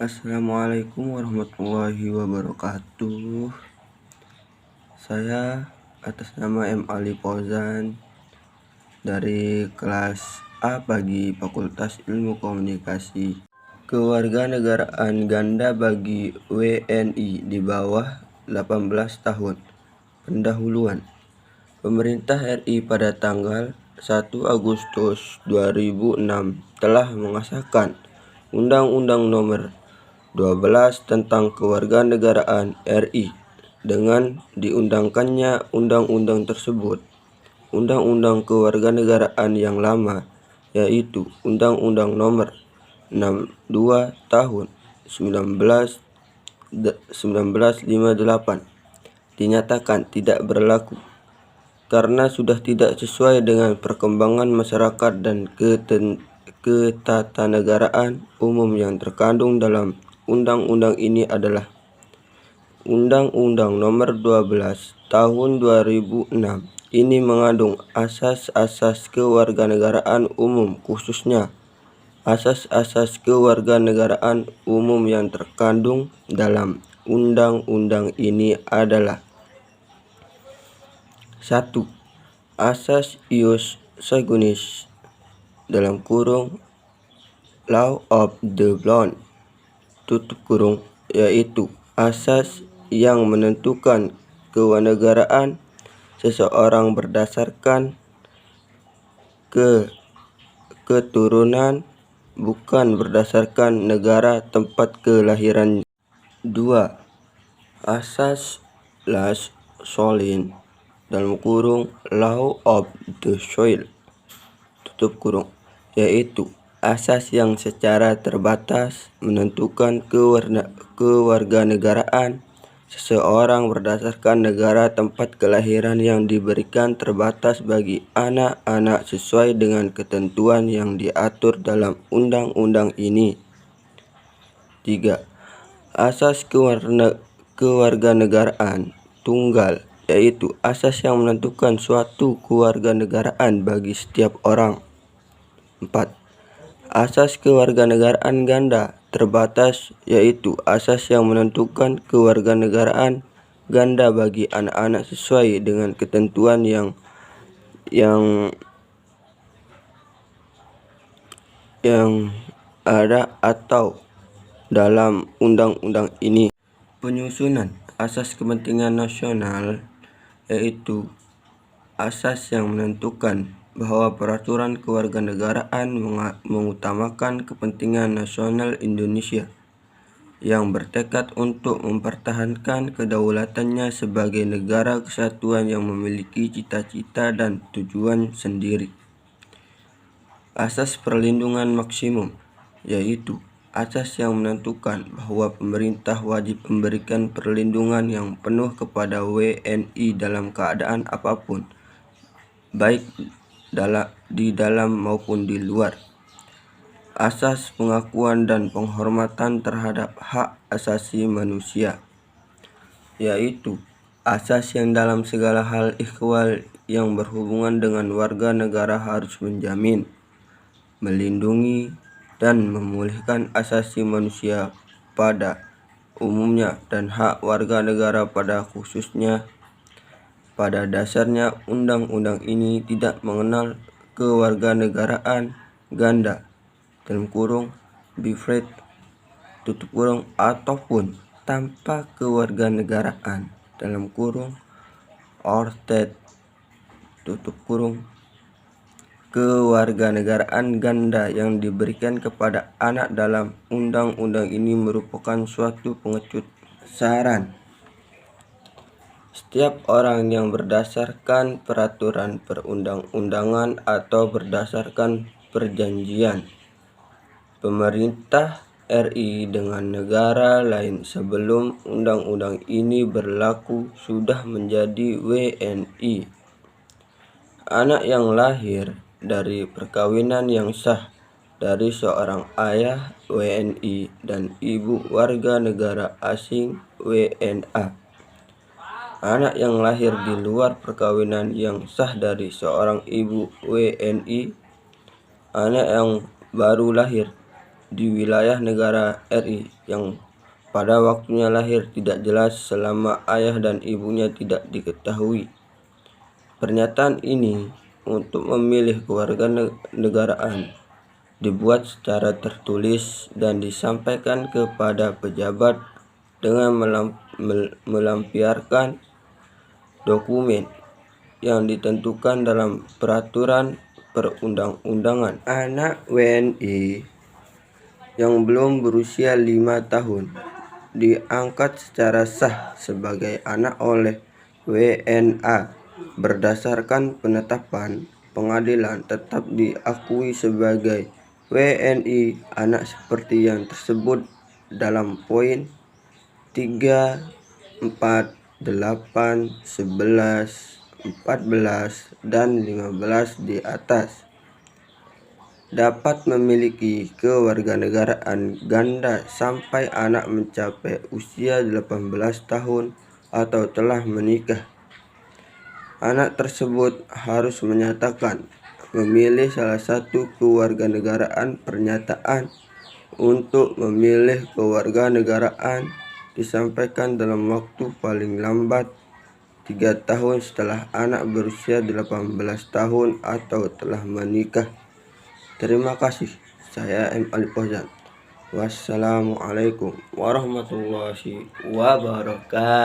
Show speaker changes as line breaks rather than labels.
Assalamualaikum warahmatullahi wabarakatuh. Saya atas nama M. Ali Fauzan dari kelas A bagi Fakultas Ilmu Komunikasi. Kewarganegaraan ganda bagi WNI di bawah 18 tahun. Pendahuluan. Pemerintah RI pada tanggal 1 Agustus 2006 telah mengesahkan Undang-Undang Nomor 12 tentang Kewarganegaraan RI. Dengan diundangkannya undang-undang tersebut, Undang-Undang Kewarganegaraan yang lama, yaitu Undang-Undang Nomor 62 Tahun 1958, dinyatakan tidak berlaku karena sudah tidak sesuai dengan perkembangan masyarakat dan ketatanegaraan umum. Yang terkandung dalam undang-undang ini adalah Undang-Undang Nomor 12 Tahun 2006. Ini mengandung asas-asas kewarganegaraan umum, khususnya asas-asas kewarganegaraan umum yang terkandung dalam undang-undang ini adalah: 1. Asas ius sanguinis (Law of the Blood), yaitu asas yang menentukan kewarganegaraan seseorang berdasarkan keturunan, bukan berdasarkan negara tempat kelahirannya. 2. Asas Las Solin (Law of the Soil), yaitu asas yang secara terbatas menentukan kewarganegaraan seseorang berdasarkan negara tempat kelahiran yang diberikan terbatas bagi anak-anak sesuai dengan ketentuan yang diatur dalam undang-undang ini. 3. Asas kewarganegaraan tunggal, yaitu asas yang menentukan suatu kewarganegaraan bagi setiap orang. 4. Asas kewarganegaraan ganda terbatas, yaitu asas yang menentukan kewarganegaraan ganda bagi anak-anak sesuai dengan ketentuan yang ada atau dalam undang-undang ini. Penyusunan asas kepentingan nasional, yaitu asas yang menentukan bahwa peraturan kewarganegaraan mengutamakan kepentingan nasional Indonesia yang bertekad untuk mempertahankan kedaulatannya sebagai negara kesatuan yang memiliki cita-cita dan tujuan sendiri. Asas perlindungan maksimum, yaitu asas yang menentukan bahwa pemerintah wajib memberikan perlindungan yang penuh kepada WNI dalam keadaan apapun, baik di dalam maupun di luar. Asas pengakuan dan penghormatan terhadap hak asasi manusia, yaitu asas yang dalam segala hal ikhwal yang berhubungan dengan warga negara harus menjamin, melindungi, dan memulihkan asasi manusia pada umumnya dan hak warga negara pada khususnya. Pada dasarnya, undang-undang ini tidak mengenal kewarganegaraan ganda (bifred) ataupun tanpa kewarganegaraan (orted). Kewarganegaraan ganda yang diberikan kepada anak dalam undang-undang ini merupakan suatu pengecut saran setiap orang yang berdasarkan peraturan perundang-undangan atau berdasarkan perjanjian pemerintah RI dengan negara lain sebelum undang-undang ini berlaku sudah menjadi WNI. Anak yang lahir dari perkawinan yang sah dari seorang ayah WNI dan ibu warga negara asing WNA. Anak yang lahir di luar perkawinan yang sah dari seorang ibu WNI. Anak yang baru lahir di wilayah negara RI yang pada waktunya lahir tidak jelas selama ayah dan ibunya tidak diketahui. Pernyataan ini untuk memilih kewarganegaraan dibuat secara tertulis dan disampaikan kepada pejabat dengan melampiaskan dokumen yang ditentukan dalam peraturan perundang-undangan. Anak WNI yang belum berusia 5 tahun diangkat secara sah sebagai anak oleh WNA berdasarkan penetapan pengadilan tetap diakui sebagai WNI anak seperti yang tersebut dalam poin 3, 4, 8, 11, 14, dan 15 di atas. Dapat memiliki kewarganegaraan ganda sampai anak mencapai usia 18 tahun atau telah menikah. Anak tersebut harus menyatakan memilih salah satu kewarganegaraan. Pernyataan untuk memilih kewarganegaraan disampaikan dalam waktu paling lambat 3 tahun setelah anak berusia 18 tahun atau telah menikah. Terima kasih. Saya M. Alif Fauzan. Wassalamualaikum warahmatullahi wabarakatuh.